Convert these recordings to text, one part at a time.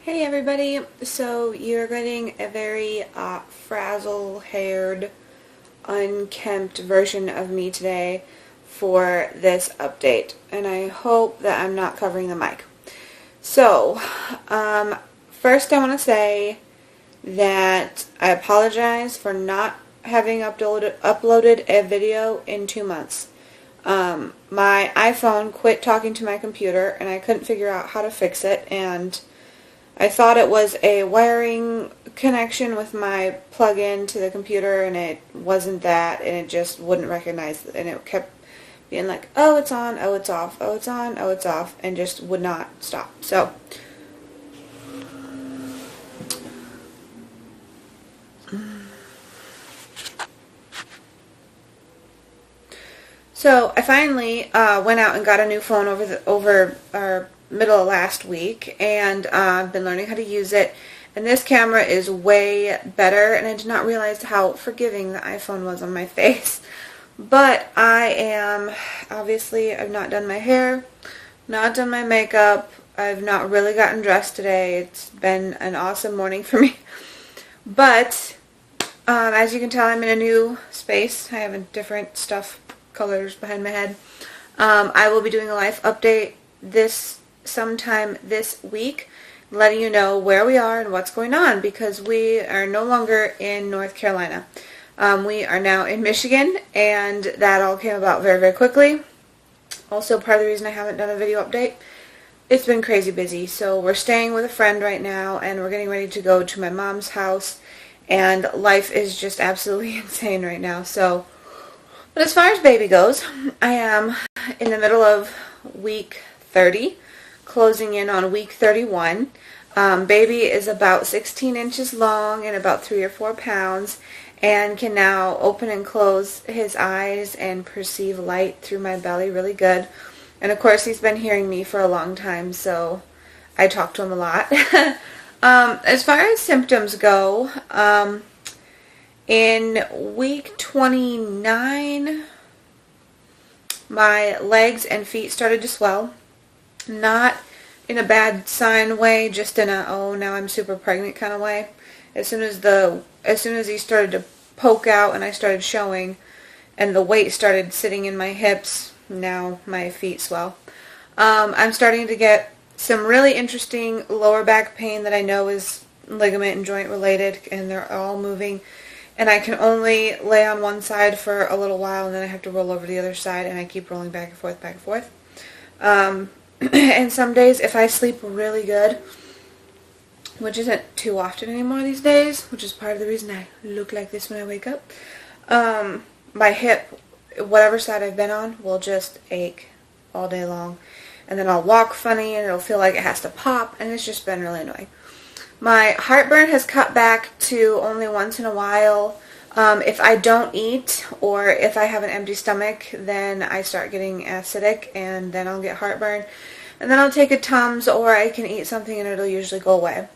Hey everybody, so you're getting a very frazzle-haired, unkempt version of me today for this update, and I hope that I'm not covering the mic. So, first I want to say that I apologize for not having uploaded a video in 2 months. My iPhone quit talking to my computer and I couldn't figure out how to fix it, and I thought it was a wiring connection with my plug-in to the computer, and it wasn't that, and it just wouldn't recognize it, and it kept being like, oh, it's on, oh, it's off, oh, it's on, oh, it's off, and just would not stop. So I finally went out and got a new phone over our middle of last week, and I've been learning how to use it. And this camera is way better, and I did not realize how forgiving the iPhone was on my face. But I've not done my hair, not done my makeup, I've not really gotten dressed today. It's been an awesome morning for me. But as you can tell, I'm in a new space. I have a different colors behind my head. I will be doing a life update sometime this week, letting you know where we are and what's going on, because we are no longer in North Carolina. We are now in Michigan, and that all came about very, very quickly. Also, part of the reason I haven't done a video update, it's been crazy busy. So we're staying with a friend right now, and we're getting ready to go to my mom's house, and life is just absolutely insane right now. But as far as baby goes, I am in the middle of week 30, closing in on week 31. Baby is about 16 inches long and about 3 or 4 pounds, and can now open and close his eyes and perceive light through my belly really good. And of course, he's been hearing me for a long time, so I talk to him a lot. As far as symptoms go, in week 29, my legs and feet started to swell. Not in a bad sign way, just in a, oh, now I'm super pregnant kind of way. As soon as he started to poke out and I started showing, and the weight started sitting in my hips, now my feet swell. I'm starting to get some really interesting lower back pain that I know is ligament and joint related, and they're all moving. And I can only lay on one side for a little while, and then I have to roll over to the other side, and I keep rolling back and forth, back and forth. And some days, if I sleep really good, which isn't too often anymore these days, which is part of the reason I look like this when I wake up, my hip, whatever side I've been on, will just ache all day long. And then I'll walk funny, and it'll feel like it has to pop, and it's just been really annoying. My heartburn has cut back to only once in a while. If I don't eat, or if I have an empty stomach, then I start getting acidic, and then I'll get heartburn. And then I'll take a Tums, or I can eat something and it'll usually go away.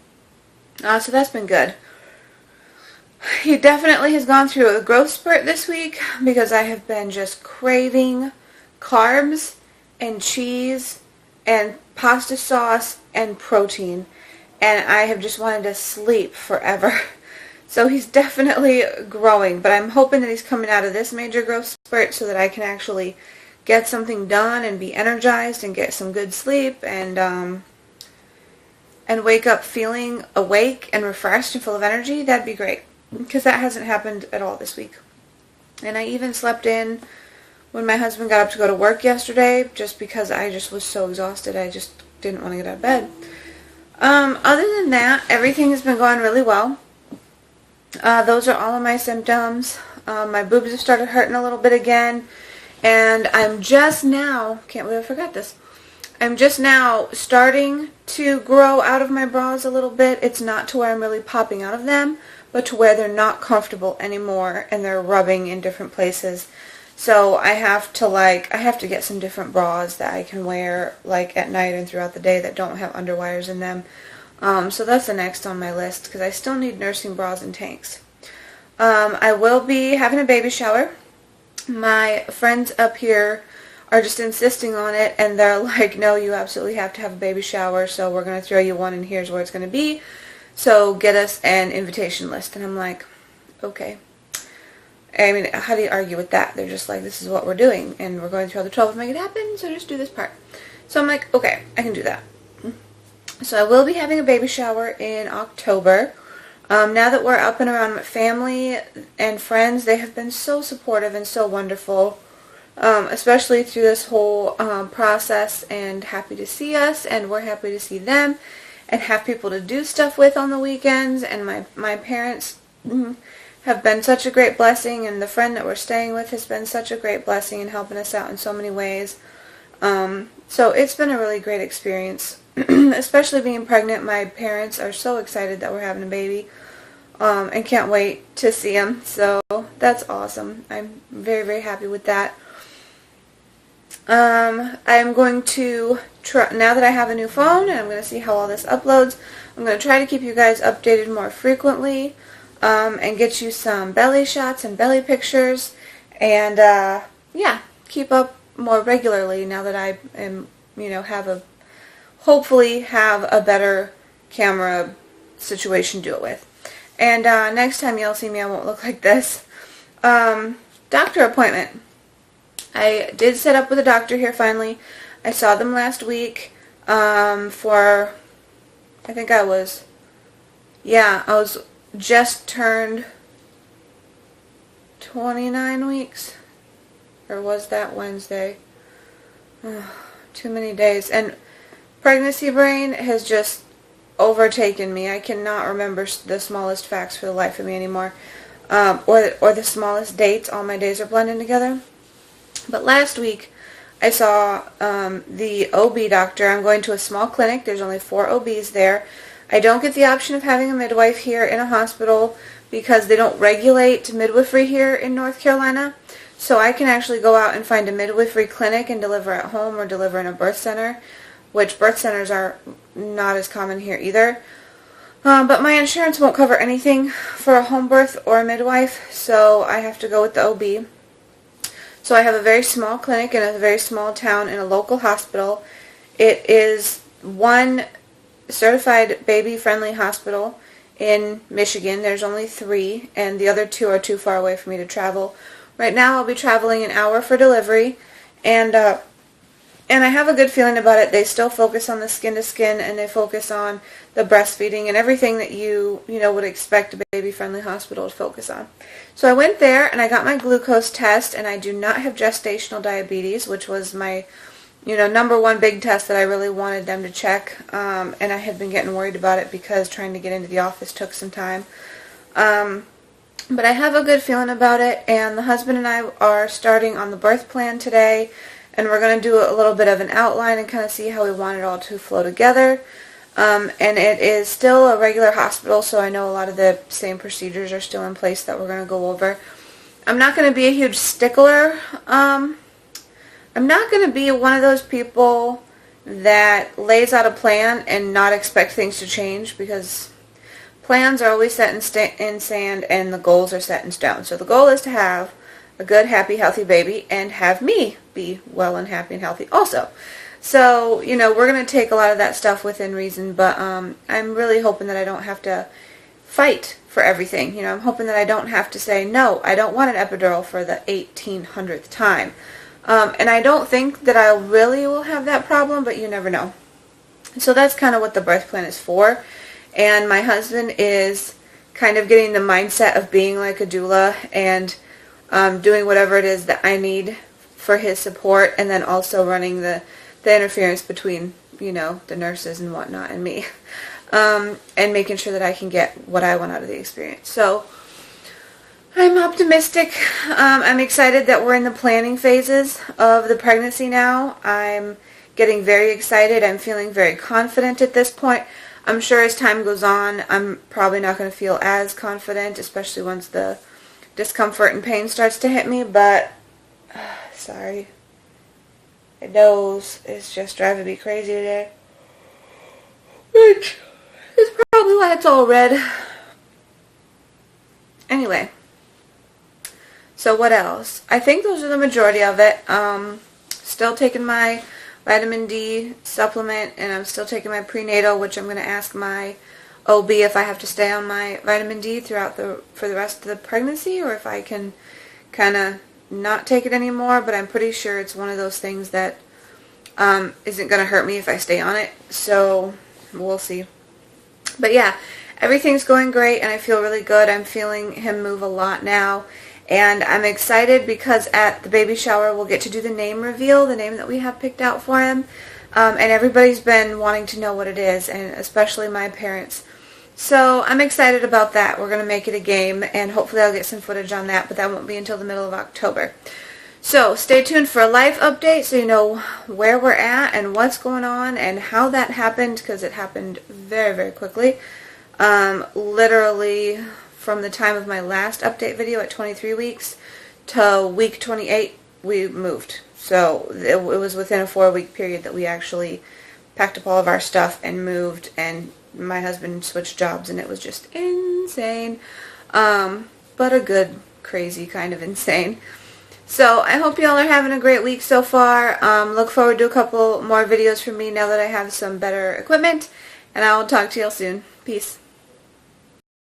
So that's been good. He definitely has gone through a growth spurt this week, because I have been just craving carbs and cheese and pasta sauce and protein. And I have just wanted to sleep forever. So he's definitely growing, but I'm hoping that he's coming out of this major growth spurt so that I can actually get something done and be energized and get some good sleep and wake up feeling awake and refreshed and full of energy. That'd be great, because that hasn't happened at all this week. And I even slept in when my husband got up to go to work yesterday, just because I just was so exhausted. I just didn't want to get out of bed. Other than that, everything has been going really well. Those are all of my symptoms. My boobs have started hurting a little bit again, and I'm just now, can't believe I forgot this, I'm just now starting to grow out of my bras a little bit. It's not to where I'm really popping out of them, but to where they're not comfortable anymore, and they're rubbing in different places. So I have to get some different bras that I can wear like at night and throughout the day that don't have underwires in them. So that's the next on my list, because I still need nursing bras and tanks. I will be having a baby shower. My friends up here are just insisting on it, and they're like, no, you absolutely have to have a baby shower, so we're going to throw you one, and here's where it's going to be, so get us an invitation list. And I'm like, okay. I mean, how do you argue with that? They're just like, this is what we're doing, and we're going to throw the trouble to make it happen, so just do this part. So I'm like, okay, I can do that. So I will be having a baby shower in October. Now that we're up and around with family and friends, they have been so supportive and so wonderful, especially through this whole process, and happy to see us, and we're happy to see them, and have people to do stuff with on the weekends. And my parents have been such a great blessing, and the friend that we're staying with has been such a great blessing and helping us out in so many ways. So it's been a really great experience. Especially being pregnant, my parents are so excited that we're having a baby, and can't wait to see him. So that's awesome. I'm very, very happy with that. I'm going to try, now that I have a new phone and I'm going to see how all this uploads, I'm going to try to keep you guys updated more frequently, and get you some belly shots and belly pictures, and yeah, keep up more regularly now that I am, hopefully have a better camera situation to do it with. And next time y'all see me, I won't look like this. Doctor appointment. I did set up with a doctor here finally. I saw them last week for, I think I was just turned 29 weeks. Or was that Wednesday? Too many days. And pregnancy brain has just overtaken me. I cannot remember the smallest facts for the life of me anymore, or the smallest dates. All my days are blending together. But last week I saw the OB doctor. I'm going to a small clinic. There's only 4 OBs there. I don't get the option of having a midwife here in a hospital because they don't regulate midwifery here in North Carolina. So I can actually go out and find a midwifery clinic and deliver at home or deliver in a birth center, which birth centers are not as common here either. But my insurance won't cover anything for a home birth or a midwife, so I have to go with the OB. So I have a very small clinic in a very small town in a local hospital. It is one certified baby-friendly hospital in Michigan. There's only 3, and the other 2 are too far away for me to travel. Right now I'll be traveling an hour for delivery, and I have a good feeling about it. They still focus on the skin-to-skin, and they focus on the breastfeeding and everything that you would expect a baby-friendly hospital to focus on. So I went there, and I got my glucose test, and I do not have gestational diabetes, which was my number one big test that I really wanted them to check, and I had been getting worried about it because trying to get into the office took some time. But I have a good feeling about it, and the husband and I are starting on the birth plan today, and we're going to do a little bit of an outline and kind of see how we want it all to flow together. And it is still a regular hospital, so I know a lot of the same procedures are still in place that we're going to go over. I'm not going to be a huge stickler. I'm not going to be one of those people that lays out a plan and not expect things to change, because plans are always set in sand and the goals are set in stone. So the goal is to have a good, happy, healthy baby and have me be well and happy and healthy also. So, we're going to take a lot of that stuff within reason, but I'm really hoping that I don't have to fight for everything. I'm hoping that I don't have to say, no, I don't want an epidural for the 1800th time. And I don't think that I really will have that problem, but you never know. So that's kind of what the birth plan is for. And my husband is kind of getting the mindset of being like a doula and doing whatever it is that I need for his support, and then also running the interference between, the nurses and whatnot and me, and making sure that I can get what I want out of the experience. So I'm optimistic. I'm excited that we're in the planning phases of the pregnancy now. I'm getting very excited. I'm feeling very confident at this point. I'm sure as time goes on, I'm probably not going to feel as confident, especially once the discomfort and pain starts to hit me, but sorry. My nose is just driving me crazy today, which is probably why it's all red. Anyway, so what else? I think those are the majority of it. still taking my vitamin D supplement, and I'm still taking my prenatal, which I'm going to ask my OB if I have to stay on my vitamin D for the rest of the pregnancy, or if I can kind of not take it anymore. But I'm pretty sure it's one of those things that isn't going to hurt me if I stay on it. So we'll see. But yeah, everything's going great, and I feel really good. I'm feeling him move a lot now. And I'm excited because at the baby shower we'll get to do the name reveal, the name that we have picked out for him. And everybody's been wanting to know what it is, and especially my parents. So I'm excited about that. We're going to make it a game, and hopefully I'll get some footage on that, but that won't be until the middle of October. So stay tuned for a life update so you know where we're at and what's going on and how that happened, because it happened very, very quickly. Literally from the time of my last update video at 23 weeks to week 28, we moved. So it was within a 4-week period that we actually packed up all of our stuff and moved, and my husband switched jobs, and it was just insane. But a good, crazy kind of insane. So I hope y'all are having a great week so far. Look forward to a couple more videos from me now that I have some better equipment, and I will talk to y'all soon. Peace.